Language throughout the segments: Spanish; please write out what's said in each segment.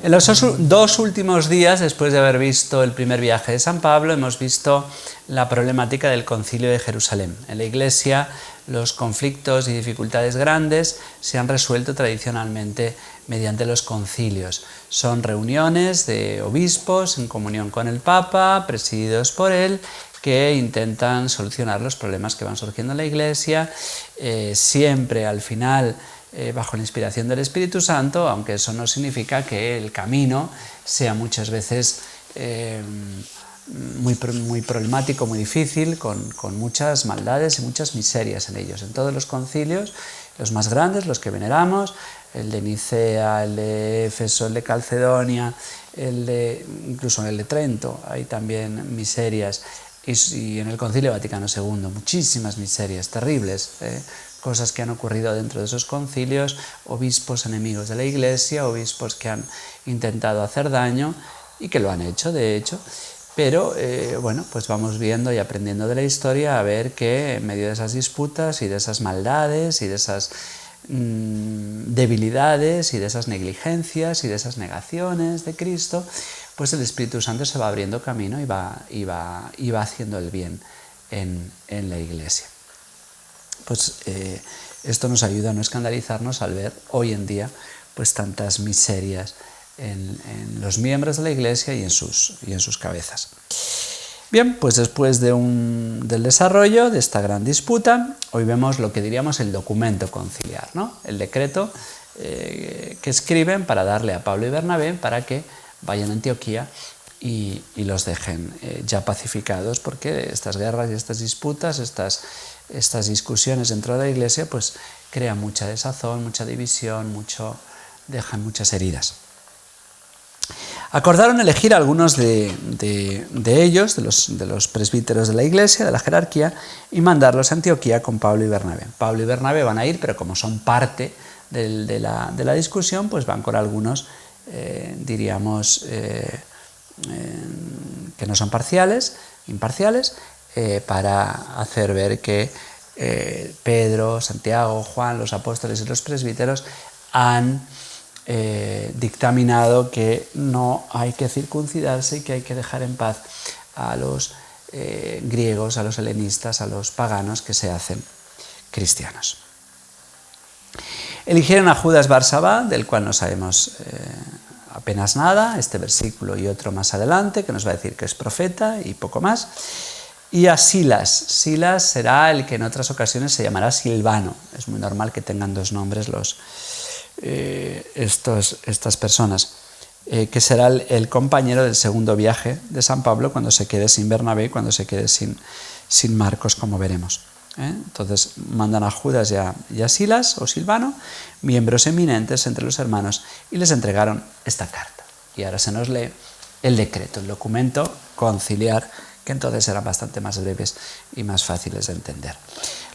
En los dos últimos días, después de haber visto el primer viaje de San Pablo, hemos visto la problemática del Concilio de Jerusalén. En la Iglesia, los conflictos y dificultades grandes se han resuelto tradicionalmente mediante los concilios. Son reuniones de obispos en comunión con el Papa, presididos por él, que intentan solucionar los problemas que van surgiendo en la Iglesia, siempre al final bajo la inspiración del Espíritu Santo, aunque eso no significa que el camino sea muchas veces muy problemático, muy difícil, con muchas maldades y muchas miserias en ellos. En todos los concilios, los más grandes, los que veneramos, el de Nicea, el de Éfeso, el de Calcedonia, incluso en el de Trento hay también miserias, y en el Concilio Vaticano II muchísimas miserias terribles, cosas que han ocurrido dentro de esos concilios, obispos enemigos de la Iglesia, obispos que han intentado hacer daño y que lo han hecho, de hecho, pero bueno, pues vamos viendo y aprendiendo de la historia a ver que en medio de esas disputas y de esas maldades y de esas debilidades y de esas negligencias y de esas negaciones de Cristo, pues el Espíritu Santo se va abriendo camino y va haciendo el bien en la Iglesia. Pues esto nos ayuda a no escandalizarnos al ver hoy en día pues tantas miserias en los miembros de la Iglesia y en sus cabezas. Bien, pues después del desarrollo de esta gran disputa, hoy vemos lo que diríamos el documento conciliar, ¿no? El decreto que escriben para darle a Pablo y Bernabé para que vayan a Antioquía y los dejen ya pacificados, porque estas guerras y estas disputas, estas discusiones dentro de la Iglesia, pues crean mucha desazón, mucha división, dejan muchas heridas. Acordaron elegir a algunos de ellos, de los presbíteros de la Iglesia, de la jerarquía, y mandarlos a Antioquía con Pablo y Bernabé. Pablo y Bernabé van a ir, pero como son parte de la discusión, pues van con algunos, diríamos, que no son imparciales, para hacer ver que Pedro, Santiago, Juan, los apóstoles y los presbíteros han dictaminado que no hay que circuncidarse y que hay que dejar en paz a los griegos, a los helenistas, a los paganos que se hacen cristianos. Eligieron a Judas Barsabá, del cual no sabemos apenas nada, este versículo y otro más adelante, que nos va a decir que es profeta y poco más, y a Silas. Silas será el que en otras ocasiones se llamará Silvano. Es muy normal que tengan dos nombres estas personas, que será el compañero del segundo viaje de San Pablo cuando se quede sin Bernabé, cuando se quede sin Marcos, como veremos. Entonces mandan a Judas y a Silas o Silvano, miembros eminentes entre los hermanos, y les entregaron esta carta. Y ahora se nos lee el decreto, el documento conciliar, que entonces eran bastante más breves y más fáciles de entender.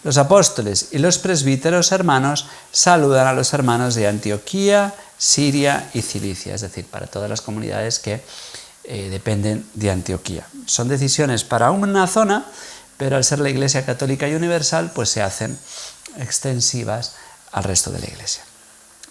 Los apóstoles y los presbíteros hermanos saludan a los hermanos de Antioquía, Siria y Cilicia, es decir, para todas las comunidades que dependen de Antioquía. Son decisiones para una zona, pero al ser la Iglesia católica y universal, pues se hacen extensivas al resto de la Iglesia.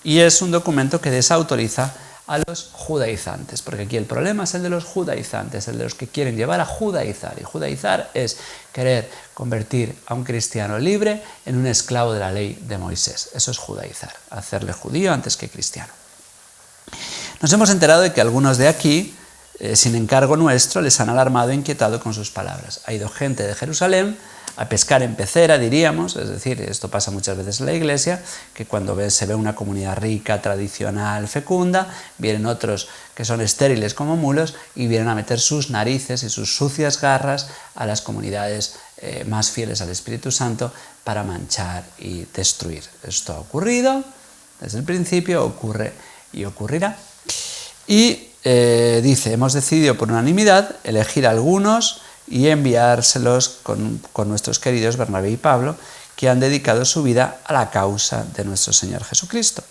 Y es un documento que desautoriza a los judaizantes, porque aquí el problema es el de los judaizantes, el de los que quieren llevar a judaizar, y judaizar es querer convertir a un cristiano libre en un esclavo de la ley de Moisés. Eso es judaizar, hacerle judío antes que cristiano. Nos hemos enterado de que algunos de aquí, sin encargo nuestro, les han alarmado e inquietado con sus palabras. Ha ido gente de Jerusalén a pescar en pecera, diríamos, es decir, esto pasa muchas veces en la Iglesia, que cuando se ve una comunidad rica, tradicional, fecunda, vienen otros que son estériles como mulos y vienen a meter sus narices y sus sucias garras a las comunidades más fieles al Espíritu Santo para manchar y destruir. Esto ha ocurrido desde el principio, ocurre y ocurrirá. Y dice, hemos decidido por unanimidad elegir a algunos y enviárselos con nuestros queridos Bernabé y Pablo, que han dedicado su vida a la causa de nuestro Señor Jesucristo.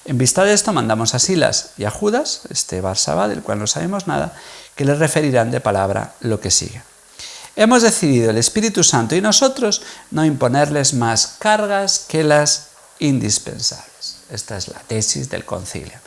En vista de esto, mandamos a Silas y a Judas, este Barsabá, del cual no sabemos nada, que les referirán de palabra lo que sigue. Hemos decidido el Espíritu Santo y nosotros no imponerles más cargas que las indispensables. Esta es la tesis del concilio.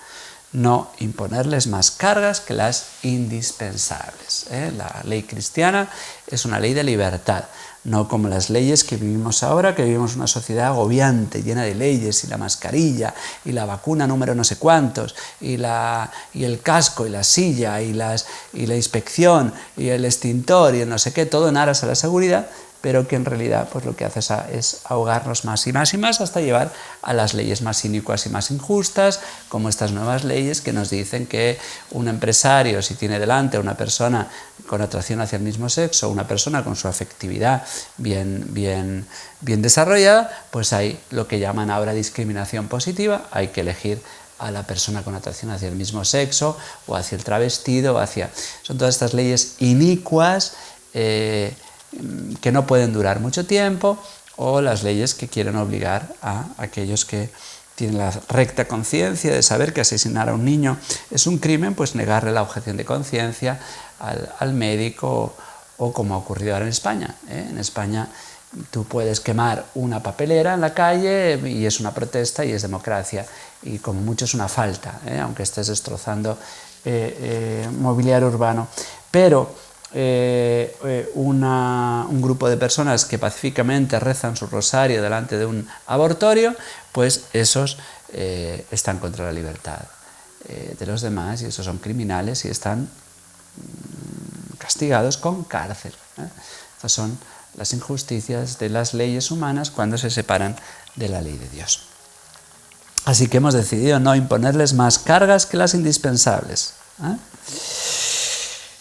no imponerles más cargas que las indispensables. La ley cristiana es una ley de libertad, no como las leyes que vivimos ahora, que vivimos en una sociedad agobiante, llena de leyes, y la mascarilla, y la vacuna número no sé cuántos, y el casco, y la silla, y la inspección, y el extintor, y el no sé qué, todo en aras a la seguridad, pero que en realidad pues lo que hace es ahogarnos más y más y más hasta llevar a las leyes más inicuas y más injustas, como estas nuevas leyes que nos dicen que un empresario, si tiene delante a una persona con atracción hacia el mismo sexo, una persona con su afectividad bien desarrollada, pues hay lo que llaman ahora discriminación positiva, hay que elegir a la persona con atracción hacia el mismo sexo, o hacia el travestido, son todas estas leyes inicuas, que no pueden durar mucho tiempo, o las leyes que quieren obligar a aquellos que tienen la recta conciencia de saber que asesinar a un niño es un crimen, pues negarle la objeción de conciencia al médico, o como ha ocurrido ahora en España. En España tú puedes quemar una papelera en la calle y es una protesta y es democracia, y como mucho es una falta, aunque estés destrozando mobiliario urbano. Pero un grupo de personas que pacíficamente rezan su rosario delante de un abortorio, pues esos están contra la libertad de los demás, y esos son criminales y están castigados con cárcel. Estas son las injusticias de las leyes humanas cuando se separan de la ley de Dios. Así que hemos decidido no imponerles más cargas que las indispensables.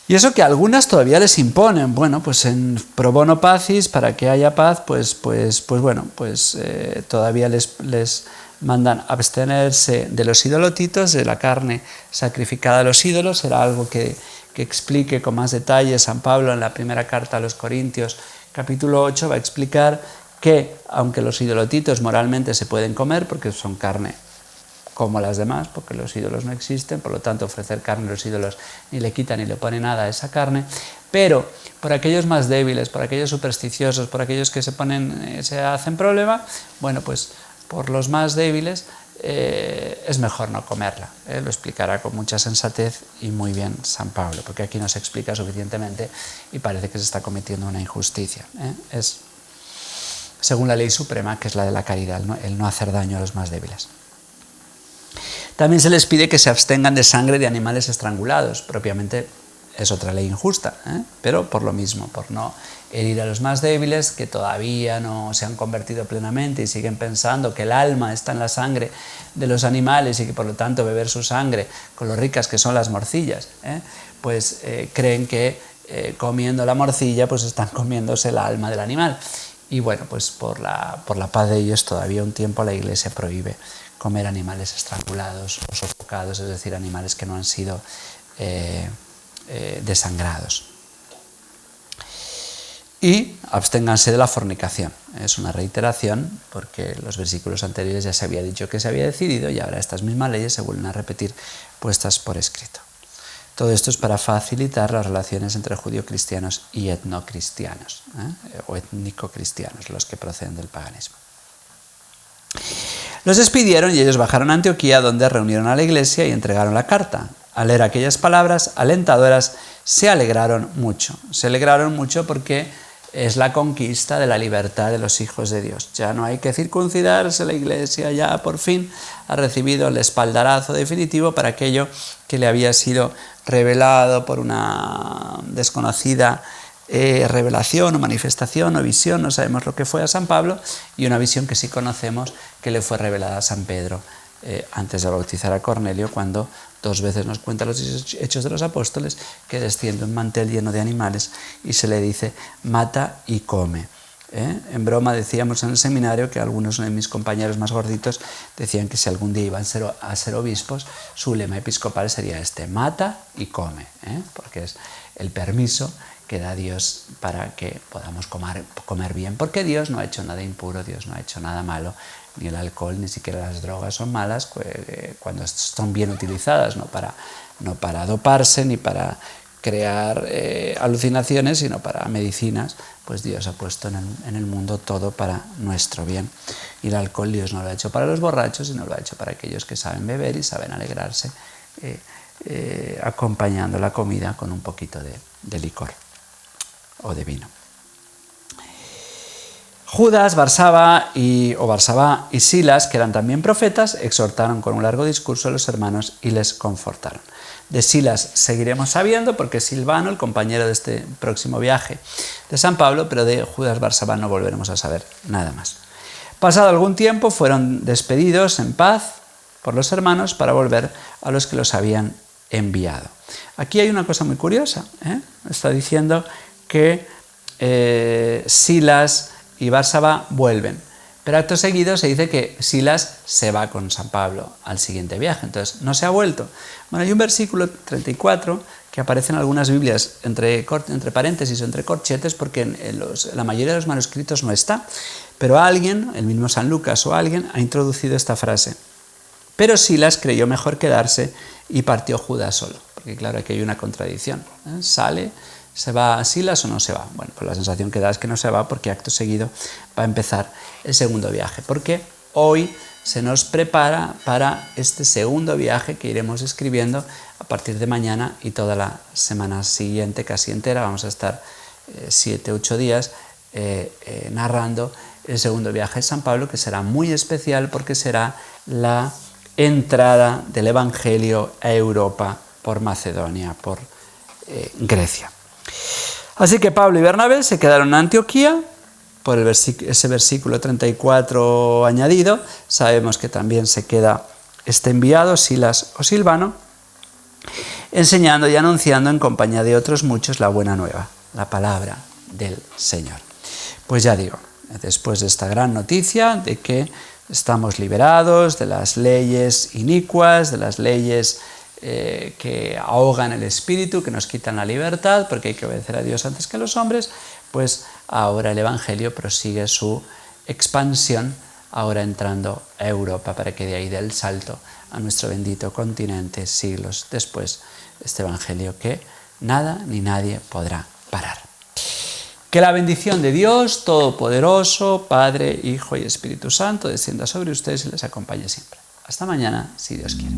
Y eso que algunas todavía les imponen, bueno, pues en pro bono pacis, para que haya paz, todavía les mandan abstenerse de los idolotitos, de la carne sacrificada a los ídolos. Será algo que explique con más detalle San Pablo en la primera carta a los Corintios, capítulo 8, va a explicar que, aunque los idolotitos moralmente se pueden comer, porque son carne como las demás, porque los ídolos no existen, por lo tanto ofrecer carne a los ídolos ni le quita ni le pone nada a esa carne, pero por aquellos más débiles, por aquellos supersticiosos, por aquellos que se hacen problema, bueno, pues por los más débiles es mejor no comerla. Lo explicará con mucha sensatez y muy bien San Pablo, porque aquí no se explica suficientemente y parece que se está cometiendo una injusticia. Es según la ley suprema, que es la de la caridad, el no hacer daño a los más débiles. También se les pide que se abstengan de sangre de animales estrangulados. Propiamente es otra ley injusta, pero por lo mismo, por no herir a los más débiles, que todavía no se han convertido plenamente y siguen pensando que el alma está en la sangre de los animales y que por lo tanto beber su sangre, con lo ricas que son las morcillas, pues creen que comiendo la morcilla pues están comiéndose el alma del animal. Y bueno, pues por la paz de ellos todavía un tiempo la Iglesia prohíbe comer animales estrangulados o sofocados, es decir, animales que no han sido desangrados. Y absténganse de la fornicación. Es una reiteración porque los versículos anteriores ya se había dicho que se había decidido, y ahora estas mismas leyes se vuelven a repetir puestas por escrito. Todo esto es para facilitar las relaciones entre judío-cristianos y etnocristianos, o étnico-cristianos, los que proceden del paganismo. Los despidieron y ellos bajaron a Antioquía, donde reunieron a la iglesia y entregaron la carta. Al leer aquellas palabras alentadoras, se alegraron mucho. Se alegraron mucho porque es la conquista de la libertad de los hijos de Dios. Ya no hay que circuncidarse, la iglesia ya por fin ha recibido el espaldarazo definitivo para aquello que le había sido revelado por una desconocida revelación o manifestación o visión, no sabemos lo que fue a San Pablo, y una visión que sí conocemos que le fue revelada a San Pedro antes de bautizar a Cornelio, cuando 2 veces nos cuenta los Hechos de los Apóstoles que desciende un mantel lleno de animales y se le dice mata y come. En broma decíamos en el seminario que algunos de mis compañeros más gorditos decían que si algún día iban a ser obispos, su lema episcopal sería este: mata y come, porque es el permiso que da Dios para que podamos comer bien, porque Dios no ha hecho nada impuro, Dios no ha hecho nada malo, ni el alcohol, ni siquiera las drogas son malas cuando son bien utilizadas, no para doparse ni para crear alucinaciones, sino para medicinas. Pues Dios ha puesto en el mundo todo para nuestro bien. Y el alcohol Dios no lo ha hecho para los borrachos, sino lo ha hecho para aquellos que saben beber y saben alegrarse acompañando la comida con un poquito de licor o de vino. Judas, Barsabá y Silas, que eran también profetas, exhortaron con un largo discurso a los hermanos y les confortaron. De Silas seguiremos sabiendo, porque es Silvano, el compañero de este próximo viaje de San Pablo, pero de Judas, Barsabá no volveremos a saber nada más. Pasado algún tiempo fueron despedidos en paz por los hermanos para volver a los que los habían enviado. Aquí hay una cosa muy curiosa, Está diciendo que Silas y Barsabá vuelven, pero acto seguido se dice que Silas se va con San Pablo al siguiente viaje, entonces no se ha vuelto. Bueno, hay un versículo 34 que aparece en algunas Biblias entre paréntesis o entre corchetes, porque en la mayoría de los manuscritos no está, pero alguien, el mismo San Lucas o alguien, ha introducido esta frase. Pero Silas creyó mejor quedarse y partió Judas solo, porque claro, aquí hay una contradicción, sale, ¿se va a Silas o no se va? Bueno, pues la sensación que da es que no se va, porque acto seguido va a empezar el segundo viaje, porque hoy se nos prepara para este segundo viaje que iremos escribiendo a partir de mañana y toda la semana siguiente, casi entera. Vamos a estar 7-8 días narrando el segundo viaje de San Pablo, que será muy especial porque será la entrada del Evangelio a Europa por Macedonia, por Grecia. Así que Pablo y Bernabé se quedaron en Antioquía, por ese versículo 34 añadido. Sabemos que también se queda este enviado, Silas o Silvano, enseñando y anunciando en compañía de otros muchos la buena nueva, la palabra del Señor. Pues ya digo, después de esta gran noticia de que estamos liberados de las leyes inicuas, de las leyes que ahogan el espíritu, que nos quitan la libertad, porque hay que obedecer a Dios antes que a los hombres, pues ahora el Evangelio prosigue su expansión, ahora entrando a Europa, para que de ahí dé el salto a nuestro bendito continente siglos después, este Evangelio que nada ni nadie podrá parar. Que la bendición de Dios Todopoderoso, Padre, Hijo y Espíritu Santo, descienda sobre ustedes y les acompañe siempre. Hasta mañana, si Dios quiere.